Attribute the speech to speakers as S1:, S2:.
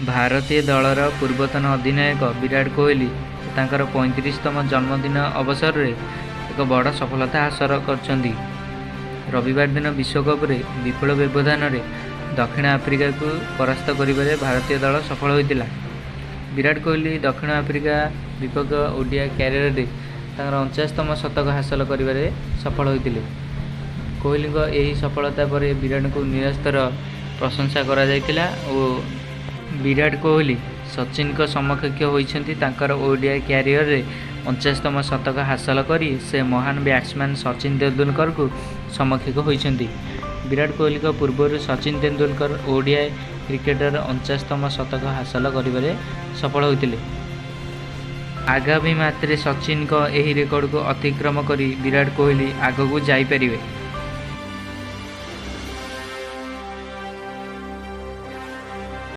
S1: ଭାରତୀୟ ଦଳର ପୂର୍ବତନ ଅଧିନାୟକ ବିରାଟ କୋହଲି ତାଙ୍କର 35ତମ ଜନ୍ମଦିନ ଅବସରରେ ଏକ ବଡ଼ ସଫଳତା ହାସଲ କରିଛନ୍ତି। ରବିବାର ଦିନ ବିଶ୍ୱକପରେ ବିପୁଳ ବ୍ୟବଧାନରେ ଦକ୍ଷିଣ ଆଫ୍ରିକାକୁ ପରାସ୍ତ କରିବାରେ ଭାରତୀୟ ଦଳ ସଫଳ ହୋଇଥିଲା। ବିରାଟ କୋହଲି ଦକ୍ଷିଣ ଆଫ୍ରିକା ବିପକ୍ଷ ଓଡ଼ିଆ କ୍ୟାରିୟରରେ ତାଙ୍କର 49ତମ ଶତକ ହାସଲ କରିବାରେ ସଫଳ ହୋଇଥିଲେ। କୋହଲିଙ୍କ ଏହି ସଫଳତା ପରେ ବିରାଟଙ୍କୁ ନିରସ୍ତର ପ୍ରଶଂସା କରାଯାଇଥିଲା ଓ ବିରାଟ କୋହଲି ସଚିନଙ୍କ ସମକକ୍ଷ ହୋଇଛନ୍ତି। ତାଙ୍କର ଓଡ଼ିଆ କ୍ୟାରିୟରରେ 49ତମ ଶତକ ହାସଲ କରି ସେ ମହାନ ବ୍ୟାଟ୍ସମ୍ୟାନ୍ ସଚିନ ତେନ୍ଦୁଲକରଙ୍କୁ ସମକକ୍ଷ ହୋଇଛନ୍ତି। ବିରାଟ କୋହଲିଙ୍କ ପୂର୍ବରୁ ସଚିନ ତେନ୍ଦୁଲକର ଓଡ଼ିଆ କ୍ରିକେଟର 49ତମ ଶତକ ହାସଲ କରିବାରେ ସଫଳ ହୋଇଥିଲେ। ଆଗାମୀ ମ୍ୟାଚ୍ରେ ସଚିନଙ୍କ ଏହି ରେକର୍ଡକୁ ଅତିକ୍ରମ କରି ବିରାଟ କୋହଲି ଆଗକୁ ଯାଇପାରିବେ।